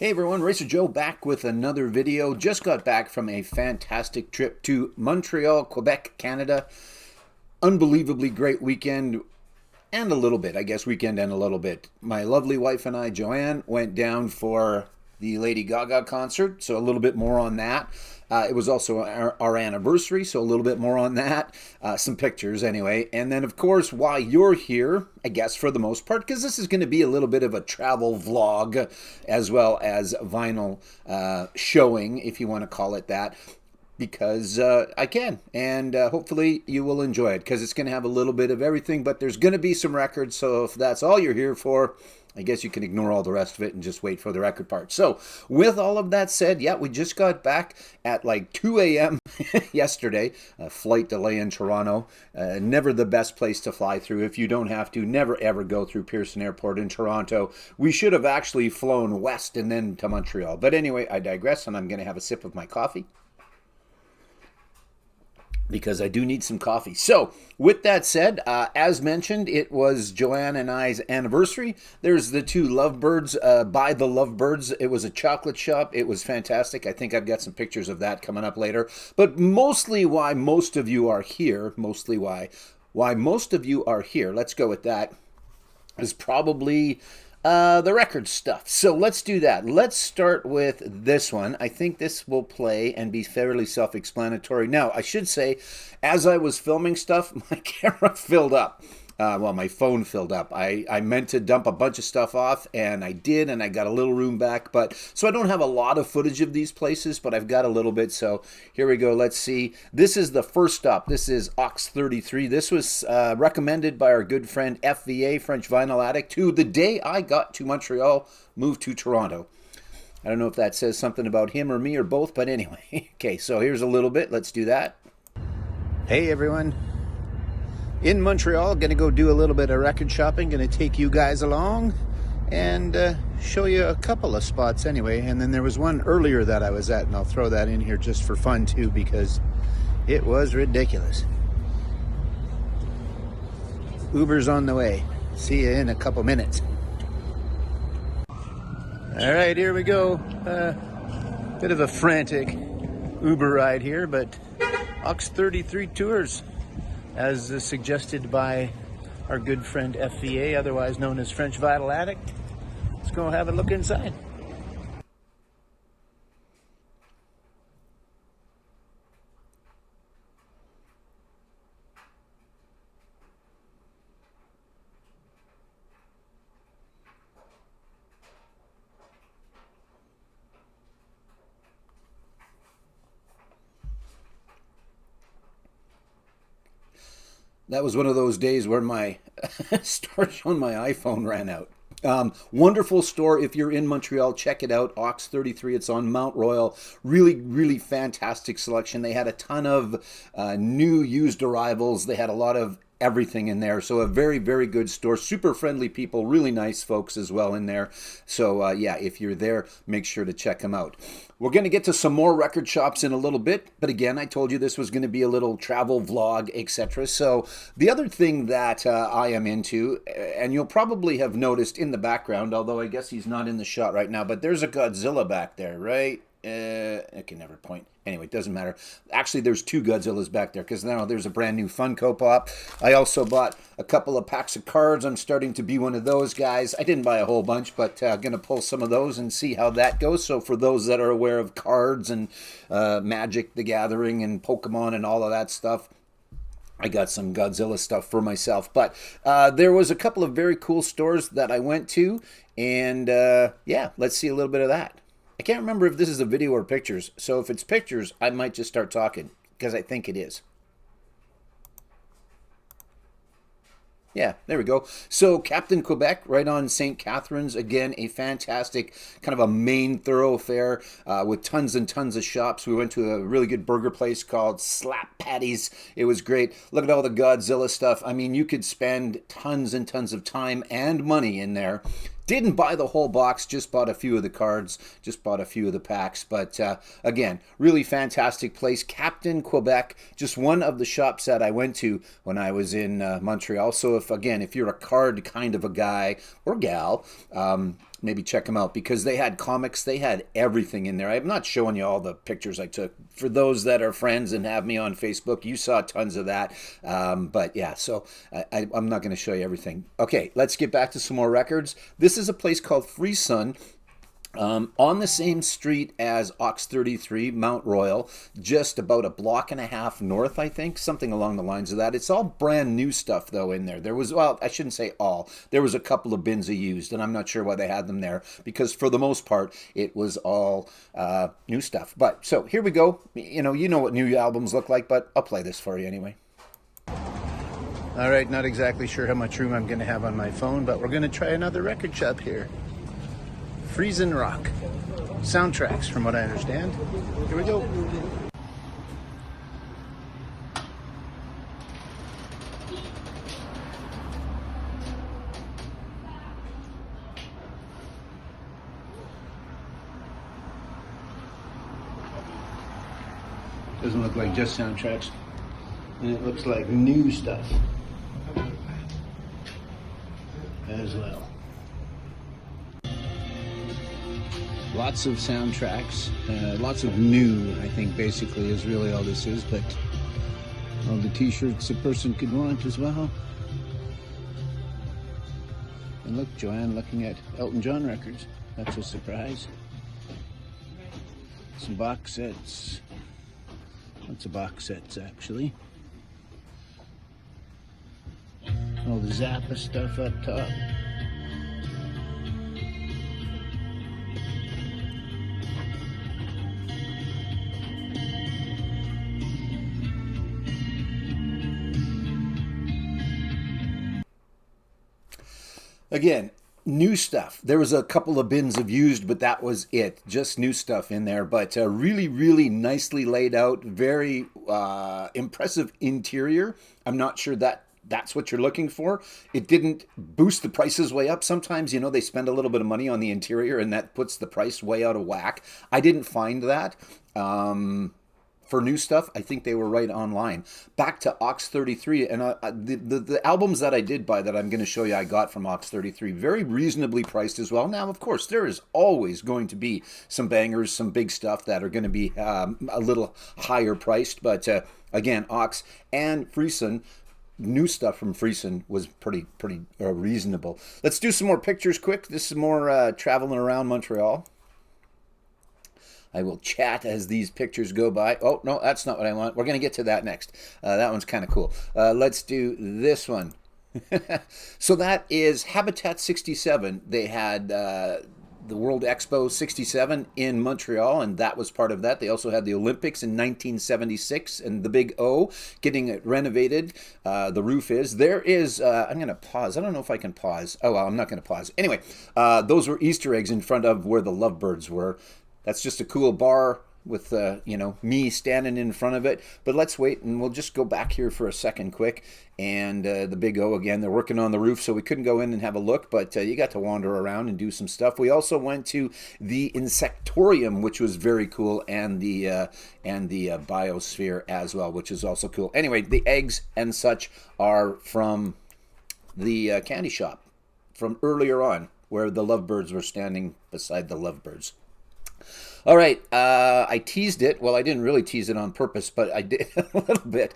Hey everyone, Racer Joe back with another video. Just got back from a fantastic trip to Montreal, Quebec, Canada. Unbelievably great weekend and a little bit, I guess weekend and a little bit. My lovely wife and I, Joanne, went down for the Lady Gaga concert, so a little bit more on that. It was also our anniversary, so a little bit more on that. Some pictures anyway. And then, of course, while you're here, I guess for the most part, because this is going to be a little bit of a travel vlog as well as vinyl showing, if you want to call it that, because I can. And hopefully you will enjoy it, because it's going to have a little bit of everything, but there's going to be some records, so if that's all you're here for, I guess you can ignore all the rest of it and just wait for the record part. So, with all of that said, yeah, we just got back at like 2 a.m. yesterday. A flight delay in Toronto. Never the best place to fly through. If you don't have to, never ever go through Pearson Airport in Toronto. We should have actually flown west and then to Montreal. But anyway, I digress, and I'm going to have a sip of my coffee, because I do need some coffee. So, with that said, as mentioned, it was Joanne and I's anniversary. There's the two Lovebirds, by the Lovebirds. It was a chocolate shop. It was fantastic. I think I've got some pictures of that coming up later. But mostly why most of you are here, let's go with that, is probably the record stuff. So let's do that. Let's start with this one. I think this will play and be fairly self-explanatory. Now, I should say, as I was filming stuff, my camera filled up. My phone filled up. I meant to dump a bunch of stuff off, and I did, and I got a little room back. So I don't have a lot of footage of these places, but I've got a little bit. So here we go. Let's see. This is the first stop. This is Ox 33. This was recommended by our good friend FVA, French Vinyl Addict, who the day I got to Montreal, moved to Toronto. I don't know if that says something about him or me or both, but anyway. Okay, so here's a little bit. Let's do that. Hey, everyone. In Montreal, gonna go do a little bit of record shopping, gonna take you guys along and show you a couple of spots anyway. And then there was one earlier that I was at, and I'll throw that in here just for fun too, because it was ridiculous. Uber's on the way. See you in a couple minutes. All right, here we go. Bit of a frantic Uber ride here, but Ox 33 Tours, as suggested by our good friend FVA, otherwise known as French Vinyl Addict. Let's go have a look inside. That was one of those days where my storage on my iPhone ran out. Wonderful store. If you're in Montreal, check it out. Ox 33. It's on Mount Royal. Really, really fantastic selection. They had a ton of new used arrivals. They had a lot of everything in there. So a very, very good store. Super friendly people. Really nice folks as well in there. So yeah, if you're there, make sure to check them out. We're going to get to some more record shops in a little bit. But again, I told you this was going to be a little travel vlog, etc. So the other thing that I am into, and you'll probably have noticed in the background, although I guess he's not in the shot right now, but there's a Godzilla back there, right? I can never point. Anyway, it doesn't matter. Actually, there's two Godzillas back there, because now there's a brand new Funko Pop. I also bought a couple of packs of cards. I'm starting to be one of those guys. I didn't buy a whole bunch, but going to pull some of those and see how that goes. So for those that are aware of cards and Magic the Gathering and Pokemon and all of that stuff, I got some Godzilla stuff for myself. But there was a couple of very cool stores that I went to, and yeah, let's see a little bit of that. I can't remember if this is a video or pictures, so if it's pictures, I might just start talking, because I think it is. Yeah, there we go. So Captain Quebec, right on St. Catharines. Again, a fantastic kind of a main thoroughfare with tons and tons of shops. We went to a really good burger place called Slap Patties. It was great. Look at all the Godzilla stuff. I mean, you could spend tons and tons of time and money in there. Didn't buy the whole box, just bought a few of the cards, just bought a few of the packs. But again, really fantastic place. Captain Quebec, just one of the shops that I went to when I was in Montreal. So if you're a card kind of a guy or gal, maybe check them out because they had comics, they had everything in there. I'm not showing you all the pictures I took. For those that are friends and have me on Facebook, you saw tons of that. But yeah, so I'm not going to show you everything. Okay, let's get back to some more records. This is a place called Free Sun. On the same street as Ox 33, Mount Royal, just about a block and a half north, I think, something along the lines of that. It's all brand new stuff, though, in there. There was, well, I shouldn't say all. There was a couple of bins of used, and I'm not sure why they had them there, because for the most part, it was all new stuff. But, so, here we go. You know what new albums look like, but I'll play this for you anyway. All right, not exactly sure how much room I'm going to have on my phone, but we're going to try another record shop here. Freezin' Rock. Soundtracks, from what I understand. Here we go. Doesn't look like just soundtracks. And it looks like new stuff as well. Lots of soundtracks, lots of new, I think basically is really all this is, but all the t-shirts a person could want as well. And look, Joanne looking at Elton John records. That's a surprise. Some box sets. Lots of box sets, actually. All the Zappa stuff up top. Again, new stuff. There was a couple of bins of used, but that was it. Just new stuff in there, but really, really nicely laid out. Very impressive interior. I'm not sure that's what you're looking for. It didn't boost the prices way up. Sometimes, they spend a little bit of money on the interior, and that puts the price way out of whack. I didn't find that. For new stuff, I think they were right online. Back to Ox 33, and the albums that I did buy that I'm going to show you I got from Ox 33, very reasonably priced as well. Now, of course, there is always going to be some bangers, some big stuff that are going to be a little higher priced, but again, Ox and Freeson, new stuff from Freeson was pretty reasonable. Let's do some more pictures quick. This is more traveling around Montreal. I will chat as these pictures go by. Oh, no, that's not what I want. We're going to get to that next. That one's kind of cool. Let's do this one. So that is Habitat 67. They had the World Expo 67 in Montreal, and that was part of that. They also had the Olympics in 1976 and the Big O, getting it renovated. The roof is. There is, I'm going to pause. I don't know if I can pause. Oh, well, I'm not going to pause. Anyway, those were Easter eggs in front of where the Lovebirds were. That's just a cool bar with, me standing in front of it. But let's wait, and we'll just go back here for a second quick. And the Big O, again, they're working on the roof, so we couldn't go in and have a look, but you got to wander around and do some stuff. We also went to the Insectorium, which was very cool, and the Biosphere as well, which is also cool. Anyway, the eggs and such are from the candy shop from earlier on, where the Lovebirds were standing beside the Lovebirds. All right, I teased it. Well, I didn't really tease it on purpose, but I did a little bit.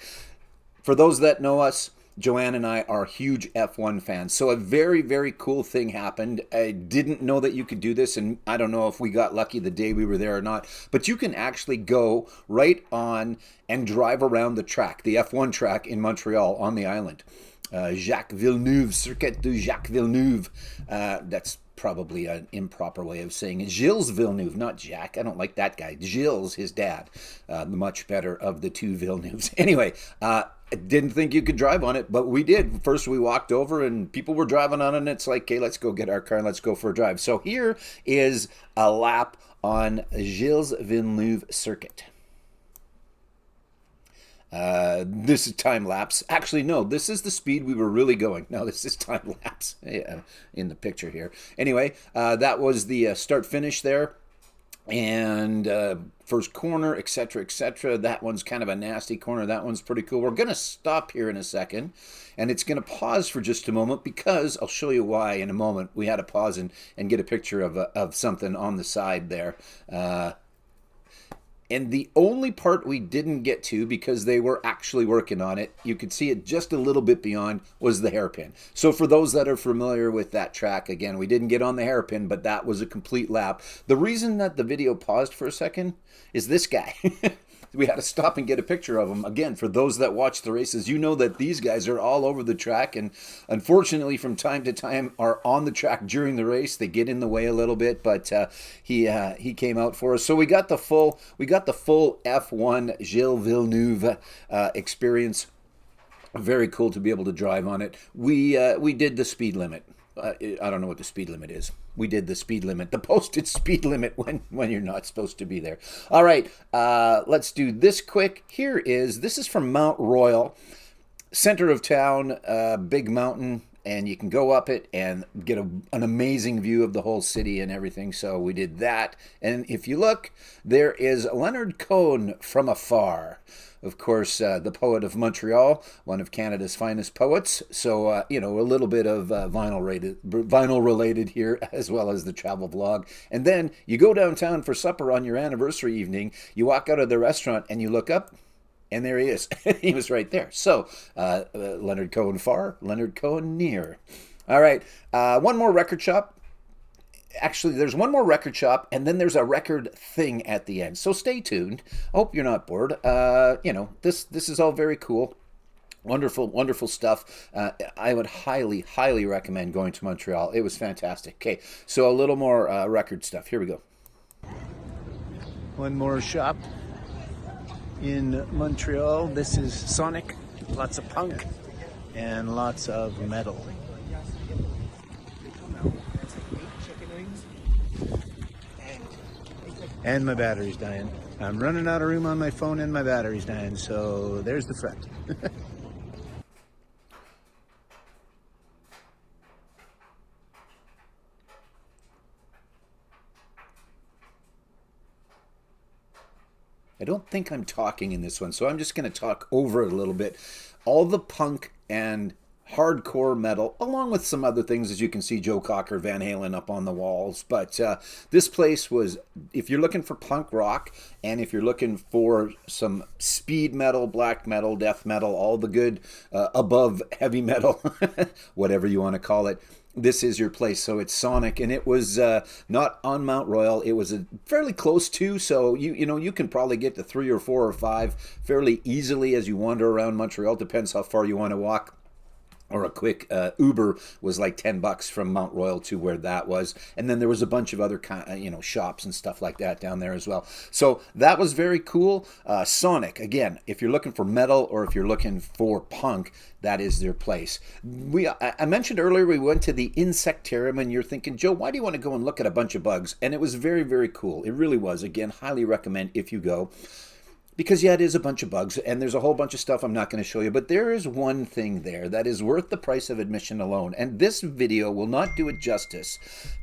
For those that know us, Joanne and I are huge F1 fans. So a very, very cool thing happened. I didn't know that you could do this, and I don't know if we got lucky the day we were there or not, but you can actually go right on and drive around the track, the F1 track in Montreal on the island. Jacques Villeneuve, Circuit de Jacques Villeneuve. That's probably an improper way of saying it. Gilles Villeneuve, not Jack. I don't like that guy. Gilles, his dad, the much better of the two Villeneuves. Anyway, I didn't think you could drive on it, but we did. First, we walked over, and people were driving on it, and it's like, okay, let's go get our car and let's go for a drive. So here is a lap on Gilles Villeneuve Circuit. This is time lapse. Actually, no, this is the speed we were really going. No, this is time lapse in the picture here. Anyway, that was the start finish there. and first corner, etc., etc. That one's kind of a nasty corner. That one's pretty cool. We're going to stop here in a second, and it's going to pause for just a moment because I'll show you why in a moment. We had to pause and get a picture of something on the side there. And the only part we didn't get to, because they were actually working on it, you could see it just a little bit beyond, was the hairpin. So for those that are familiar with that track, again, we didn't get on the hairpin, but that was a complete lap. The reason that the video paused for a second is this guy. We had to stop and get a picture of him. Again, for those that watch the races, you know that these guys are all over the track, and unfortunately from time to time are on the track during the race. They get in the way a little bit, but he came out for us. So we got the full F1 Gilles Villeneuve experience. Very cool to be able to drive on it. We did the speed limit. I don't know what the speed limit is. We did the speed limit, the posted speed limit when you're not supposed to be there. All right, let's do this quick. This is from Mount Royal, center of town, big mountain, and you can go up it and get an amazing view of the whole city and everything. So we did that. And if you look, there is Leonard Cohen from afar. Of course, the poet of Montreal, one of Canada's finest poets. So, a little bit of vinyl related here, as well as the travel vlog. And then you go downtown for supper on your anniversary evening. You walk out of the restaurant and you look up, and there he is. He was right there. So, Leonard Cohen far, Leonard Cohen near. All right, one more record shop. Actually, there's one more record shop, and then there's a record thing at the end. So stay tuned. I hope you're not bored. This is all very cool. Wonderful, wonderful stuff. I would highly, highly recommend going to Montreal. It was fantastic. Okay, so a little more record stuff. Here we go. One more shop in Montreal. This is Sonic. Lots of punk and lots of metal. And my battery's dying. I'm running out of room on my phone and my battery's dying, so there's the front. I don't think I'm talking in this one, so I'm just going to talk over it a little bit. All the punk and hardcore metal, along with some other things, as you can see Joe Cocker, Van Halen up on the walls. But this place was, if you're looking for punk rock, and if you're looking for some speed metal, black metal, death metal, all the good above heavy metal, whatever you want to call it, this is your place. So it's Sonic, and it was not on Mount Royal. It was fairly close to, so you can probably get to 3 or 4 or 5 fairly easily as you wander around Montreal. Depends how far you want to walk. Or a quick Uber was like $10 from Mount Royal to where that was. And then there was a bunch of other shops and stuff like that down there as well. So that was very cool. Sonic, again, if you're looking for metal or if you're looking for punk, that is their place. I mentioned earlier we went to the Insectarium, and you're thinking, Joe, why do you want to go and look at a bunch of bugs? And it was very, very cool. It really was. Again, highly recommend if you go. Because, yeah, it is a bunch of bugs, and there's a whole bunch of stuff I'm not going to show you, but there is one thing there that is worth the price of admission alone. And this video will not do it justice,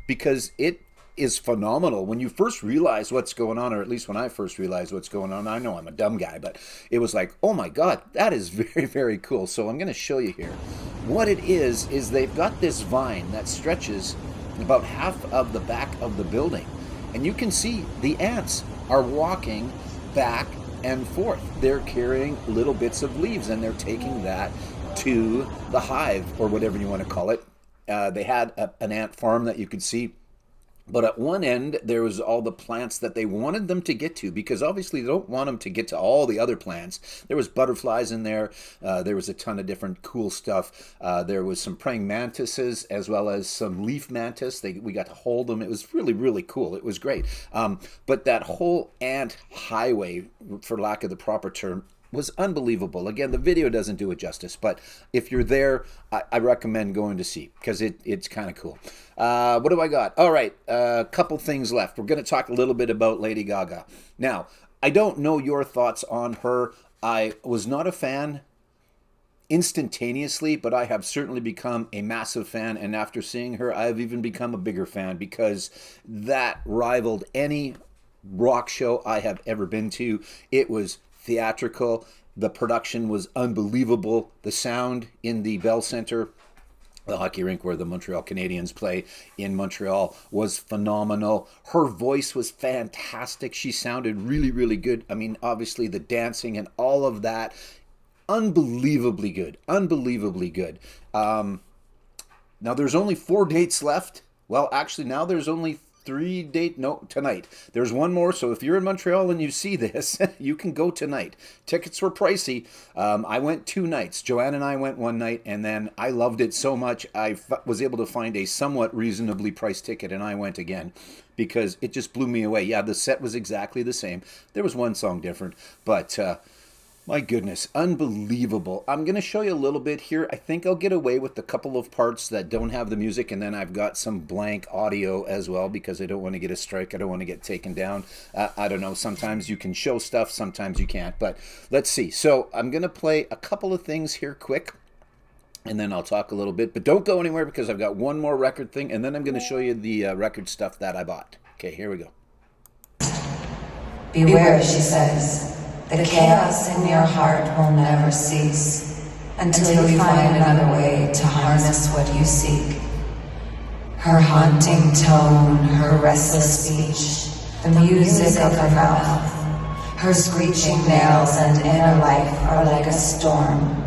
because it is phenomenal. When you first realize what's going on, or at least when I first realized what's going on, I know I'm a dumb guy, but it was like, oh my God, that is very, very cool. So I'm going to show you here. What it is they've got this vine that stretches about half of the back of the building. And you can see the ants are walking back and forth. They're carrying little bits of leaves, and they're taking that to the hive, or whatever you want to call it. They had an ant farm that you could see, but at one end there was all the plants that they wanted them to get to, because obviously they don't want them to get to all the other plants. There was butterflies in there. There was a ton of different cool stuff. There was some praying mantises, as well as some leaf mantis. We got to hold them. It was really, really cool. It was great. But that whole ant highway, for lack of the proper term, was unbelievable. Again, the video doesn't do it justice, but if you're there, I recommend going to see, because it's kind of cool. What do I got? All right, a couple things left. We're going to talk a little bit about Lady Gaga. Now, I don't know your thoughts on her. I was not a fan instantaneously, but I have certainly become a massive fan, and after seeing her, I've even become a bigger fan, because that rivaled any rock show I have ever been to. It was theatrical. The production was unbelievable. The sound in the Bell Center, the hockey rink where the Montreal Canadiens play in Montreal, was phenomenal. Her voice was fantastic. She sounded really, really good. I mean, obviously the dancing and all of that, unbelievably good. Unbelievably good. Now there's only 4 dates left. Well, actually now there's only 3 dates. No, tonight. There's one more, so if you're in Montreal and you see this, you can go tonight. Tickets were pricey. I went 2 nights. Joanne and I went 1 night, and then I loved it so much I was able to find a somewhat reasonably priced ticket, and I went again because it just blew me away. Yeah, the set was exactly the same. There was one song different, but my goodness, unbelievable. I'm going to show you a little bit here. I think I'll get away with the couple of parts that don't have the music, and then I've got some blank audio as well because I don't want to get a strike. I don't want to get taken down. I don't know. Sometimes you can show stuff, sometimes you can't. But let's see. So I'm going to play a couple of things here quick, and then I'll talk a little bit. But don't go anywhere because I've got one more record thing, and then I'm going to show you the record stuff that I bought. Okay, here we go. Beware, she says. The chaos in your heart will never cease until you find another way to harness what you seek. Her haunting tone, her restless speech, the music of her mouth, her screeching nails and inner life are like a storm.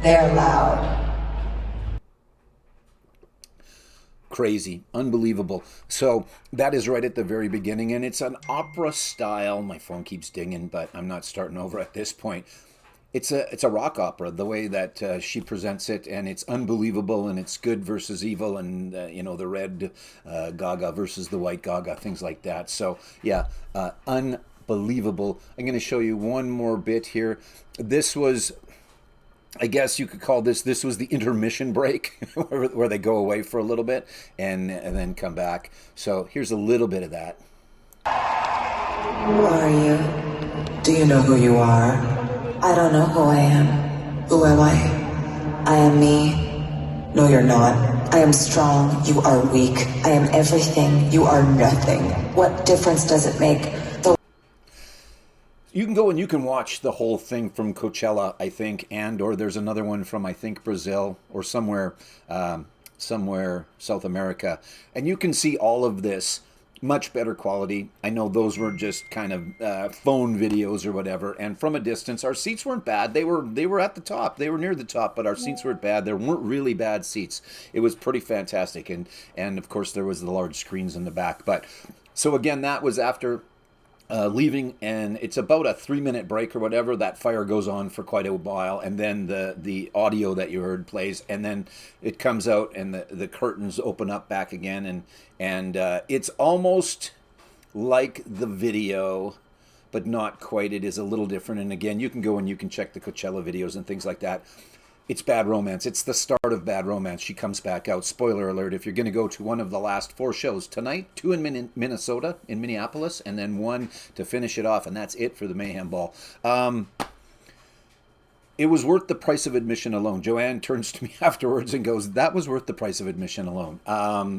They're loud. Crazy, unbelievable. So that is right at the very beginning, and it's an opera style. My phone keeps dinging, but I'm not starting over at this point. It's a rock opera, the way that she presents it, and it's unbelievable, and it's good versus evil, and the red Gaga versus the white Gaga, things like that. So yeah, unbelievable. I'm going to show you one more bit here. This was, I guess you could call this was the intermission break where they go away for a little bit and then come back. So here's a little bit of that. Who are you? Do you know who you are? I don't know who I am. Who am I? I am me. No, you're not. I am strong. You are weak. I am everything. You are nothing. What difference does it make? You can go and you can watch the whole thing from Coachella, I think, or there's another one from, I think, Brazil or somewhere South America. And you can see all of this much better quality. I know those were just kind of phone videos or whatever. And from a distance, our seats weren't bad. They were at the top. They were near the top, but our seats weren't bad. There weren't really bad seats. It was pretty fantastic. And of course, there was the large screens in the back. But so again, that was after leaving, and it's about a 3-minute break or whatever. That fire goes on for quite a while, and then the audio that you heard plays, and then it comes out, and the curtains open up back again, and it's almost like the video, but not quite. It is a little different, and again, you can go and you can check the Coachella videos and things like that. It's Bad Romance. It's the start of Bad Romance. She comes back out. Spoiler alert, if you're going to go to one of the last 4 shows tonight, 2 in Minnesota, in Minneapolis, and then 1 to finish it off, and that's it for the Mayhem Ball. It was worth the price of admission alone. Joanne turns to me afterwards and goes, that was worth the price of admission alone.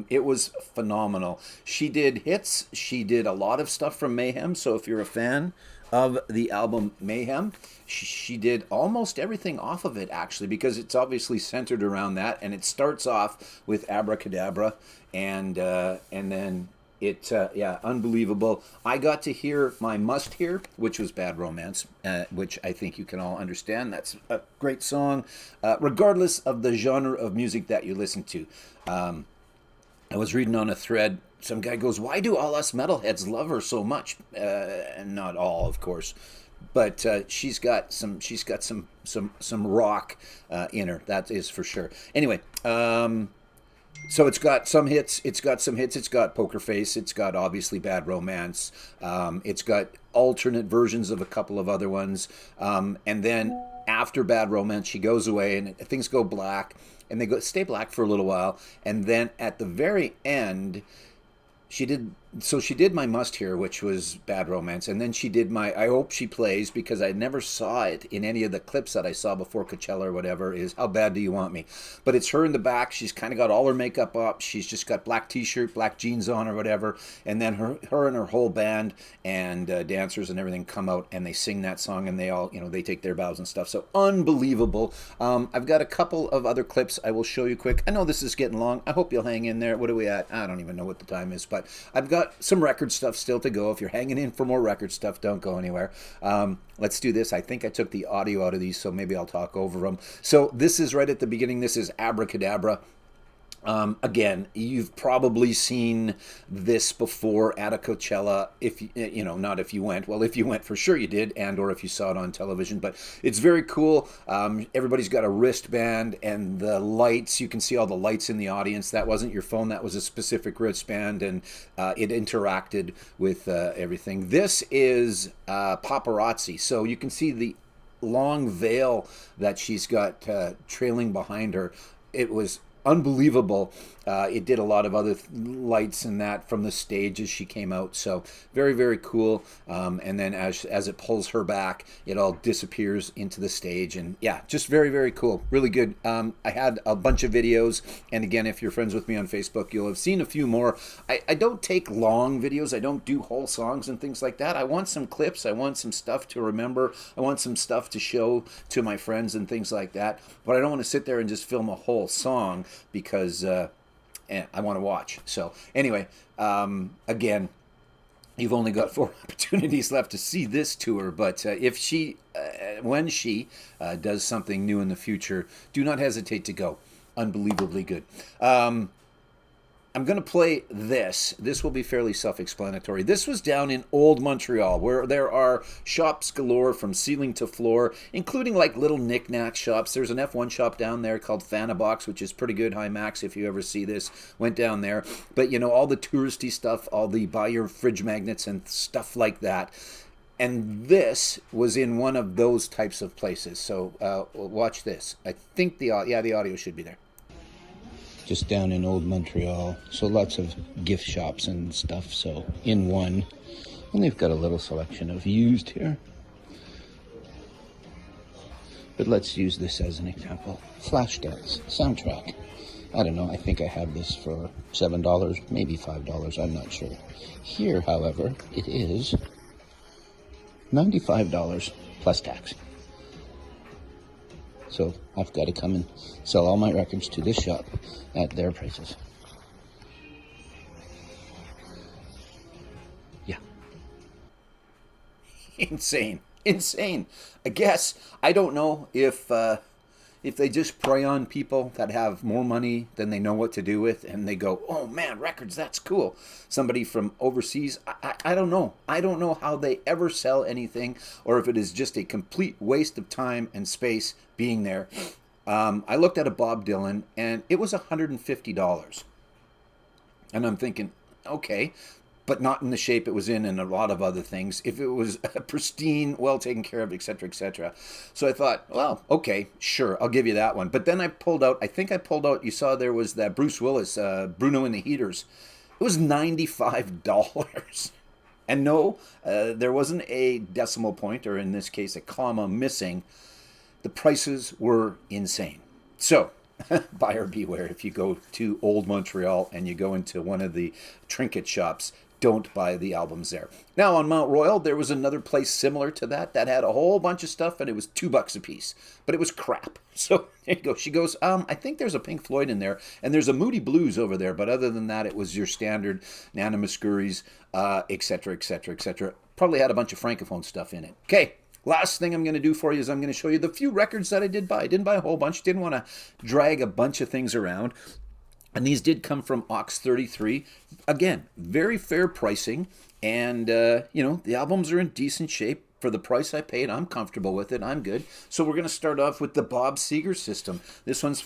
It was phenomenal. She did hits. She did a lot of stuff from Mayhem, so if you're a fan of the album Mayhem, she did almost everything off of it, actually, because it's obviously centered around that, and it starts off with Abracadabra, and then it unbelievable. I got to hear my must hear, which was Bad Romance, which I think you can all understand. That's a great song, regardless of the genre of music that you listen to. I was reading on a thread. Some guy goes, "Why do all us metalheads love her so much?" And not all, of course, but she's got some rock in her. That is for sure. Anyway, so it's got some hits. It's got Poker Face. It's got obviously Bad Romance. It's got alternate versions of a couple of other ones. And then after Bad Romance, she goes away and things go black, and they stay black for a little while, and then at the very end, she did So she did my Must Hear, which was Bad Romance, and then she did my I Hope She Plays, because I never saw it in any of the clips that I saw before Coachella or whatever, is How Bad Do You Want Me? But it's her in the back. She's kind of got all her makeup up. She's just got black t-shirt, black jeans on or whatever, and then her and her whole band and dancers and everything come out and they sing that song, and they all, they take their bows and stuff. So unbelievable. I've got a couple of other clips I will show you quick. I know this is getting long. I hope you'll hang in there. What are we at? I don't even know what the time is, but I've got some record stuff still to go. If you're hanging in for more record stuff, don't go anywhere. Let's do this. I think I took the audio out of these, so maybe I'll talk over them. So this is right at the beginning. This is Abracadabra. Again, you've probably seen this before at a Coachella. If not if you went. Well, if you went, for sure you did, and or if you saw it on television. But it's very cool. Everybody's got a wristband, and the lights. You can see all the lights in the audience. That wasn't your phone. That was a specific wristband, and it interacted with everything. This is paparazzi. So you can see the long veil that she's got trailing behind her. It was unbelievable. It did a lot of other lights and that from the stage as she came out. So very, very cool. And then as it pulls her back, it all disappears into the stage. And yeah, just very, very cool. Really good. I had a bunch of videos. And again, if you're friends with me on Facebook, you'll have seen a few more. I don't take long videos. I don't do whole songs and things like that. I want some clips. I want some stuff to remember. I want some stuff to show to my friends and things like that. But I don't want to sit there and just film a whole song, because I want to watch. So anyway, again, you've only got 4 opportunities left to see this tour, but when she does something new in the future, do not hesitate to go. Unbelievably good. I'm going to play this. This will be fairly self-explanatory. This was down in Old Montreal, where there are shops galore from ceiling to floor, including like little knick-knack shops. There's an F1 shop down there called Fanabox, which is pretty good. Hi, Max, if you ever see this. Went down there. But, all the touristy stuff, all the buy your fridge magnets and stuff like that. And this was in one of those types of places. So watch this. I think the audio should be there. Just down in Old Montreal, so lots of gift shops and stuff. So in one, and they've got a little selection of used here. But let's use this as an example. Flashdance soundtrack. I don't know, I think I have this for $7, maybe $5, I'm not sure. Here, however, it is $95 plus tax. So I've got to come and sell all my records to this shop at their prices. Yeah. Insane. I guess, I don't know if they just prey on people that have more money than they know what to do with, and they go, oh man, records, that's cool. Somebody from overseas, I don't know. I don't know how they ever sell anything, or if it is just a complete waste of time and space being there. I looked at a Bob Dylan, and it was $150. And I'm thinking, okay, but not in the shape it was in and a lot of other things. If it was pristine, well taken care of, etc., etc. So I thought, well, okay, sure, I'll give you that one. But then I pulled out, you saw there was that Bruce Willis, Bruno and the Heaters. It was $95. And no, there wasn't a decimal point, or in this case, a comma missing. The prices were insane. So, buyer beware. If you go to Old Montreal and you go into one of the trinket shops, don't buy the albums there. Now, on Mount Royal, there was another place similar to that had a whole bunch of stuff, and it was $2 a piece. But it was crap. So, there you go. She goes, I think there's a Pink Floyd in there, and there's a Moody Blues over there. But other than that, it was your standard Nana Muscuri's, etc., etc., etc. Probably had a bunch of Francophone stuff in it. Okay. Last thing I'm going to do for you is I'm going to show you the few records that I did buy. I didn't buy a whole bunch. Didn't want to drag a bunch of things around. And these did come from Ox 33. Again, very fair pricing. And, the albums are in decent shape. For the price I paid, I'm comfortable with it. I'm good. So we're going to start off with the Bob Seger system. This one is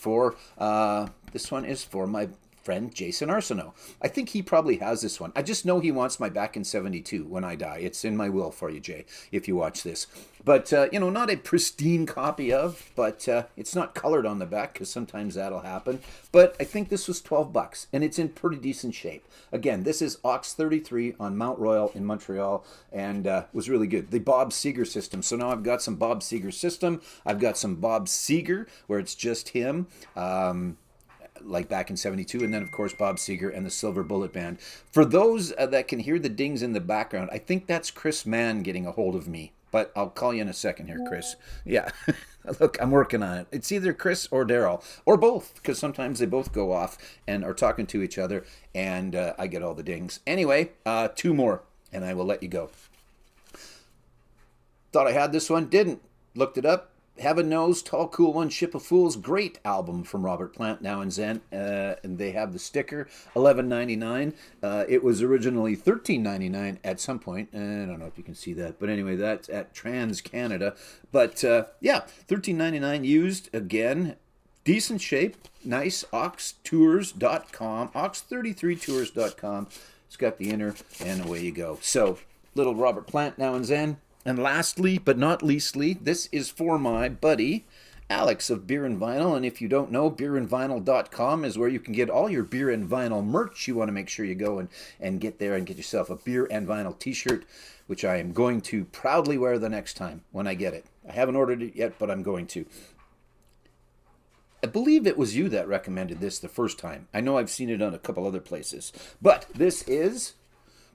for my friend Jason Arsenault. I think he probably has this one. I just know he wants my Back in 72 when I die. It's in my will for you, Jay, if you watch this. But, not a pristine copy of, but it's not colored on the back because sometimes that'll happen. But I think this was $12 and it's in pretty decent shape. Again, this is Ox 33 on Mount Royal in Montreal and was really good. The Bob Seger system. So now I've got some Bob Seger system. I've got some Bob Seger where it's just him. Like back in 72, and then of course Bob Seger and the Silver Bullet Band. For those that can hear the dings in the background, I think that's Chris Mann getting a hold of me, but I'll call you in a second here, Chris. Yeah, look, I'm working on it. It's either Chris or Daryl, or both, because sometimes they both go off and are talking to each other, and I get all the dings. Anyway, 2 more, and I will let you go. Thought I had this one, didn't. Looked it up. Heaven Knows, Tall Cool One, Ship of Fools, great album from Robert Plant, Now and Then, and they have the sticker, $11.99. It was originally $13.99 at some point. I don't know if you can see that, but anyway, that's at Trans Canada. But yeah, $13.99 used again, decent shape, nice. Oxtours.com, ox33tours.com. It's got the inner, and away you go. So, little Robert Plant, Now and Then. And lastly, but not leastly, this is for my buddy, Alex of Beer and Vinyl. And if you don't know, beerandvinyl.com is where you can get all your Beer and Vinyl merch. You want to make sure you go and get there and get yourself a Beer and Vinyl t-shirt, which I am going to proudly wear the next time when I get it. I haven't ordered it yet, but I'm going to. I believe it was you that recommended this the first time. I know I've seen it on a couple other places. But this is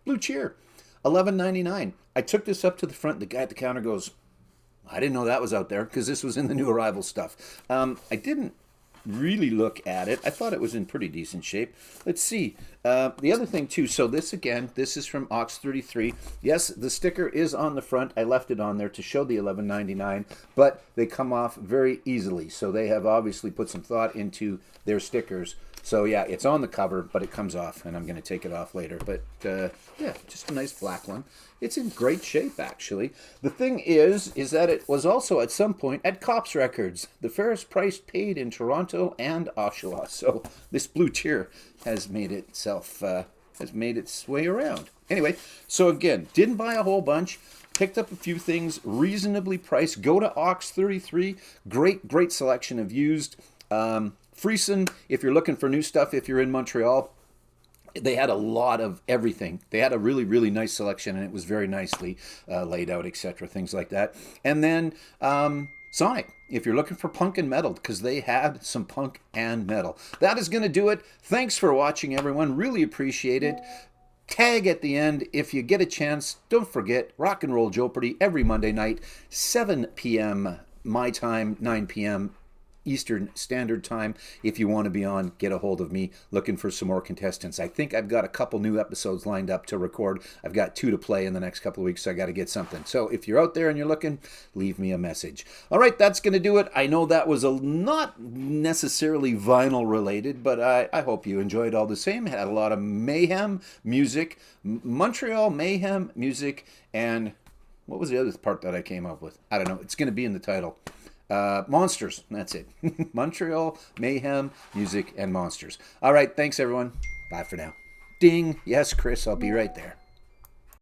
Blue Cheer. $11.99. I took this up to the front. The guy at the counter goes, I didn't know that was out there because this was in the new arrival stuff. I didn't really look at it. I thought it was in pretty decent shape. Let's see. The other thing too, so this again, this is from Ox 33. Yes, the sticker is on the front. I left it on there to show the $11.99, but they come off very easily. So they have obviously put some thought into their stickers. So yeah, it's on the cover, but it comes off, and I'm going to take it off later. But yeah, just a nice black one. It's in great shape, actually. The thing is that it was also at some point at Cops Records, the fairest price paid in Toronto and Oshawa. So this Blue Cheer has made itself, has made its way around. Anyway, so again, didn't buy a whole bunch. Picked up a few things, reasonably priced. Go to Ox 33. Great selection of used. Friesen, if you're looking for new stuff, if you're in Montreal, they had a lot of everything. They had a really, really nice selection, and it was very nicely laid out, etc., things like that. And then Sonic, if you're looking for punk and metal, because they had some punk and metal. That is going to do it. Thanks for watching, everyone. Really appreciate it. Tag at the end if you get a chance. Don't forget, Rock and Roll Jeopardy every Monday night, 7 p.m. my time, 9 p.m. Eastern Standard Time. If you want to be on, get a hold of me. Looking for some more contestants. I think I've got a couple new episodes lined up to record. I've got 2 to play in the next couple of weeks, so I got to get something. So if you're out there and you're looking, leave me a message. All right, that's going to do it. I know that was not necessarily vinyl related, but I hope you enjoyed all the same. Had a lot of Mayhem music, Montreal Mayhem music, and what was the other part that I came up with? I don't know. It's going to be in the title. Monsters. That's it. Montreal, Mayhem, music, and monsters. All right. Thanks, everyone. Bye for now. Ding. Yes, Chris, I'll be right there.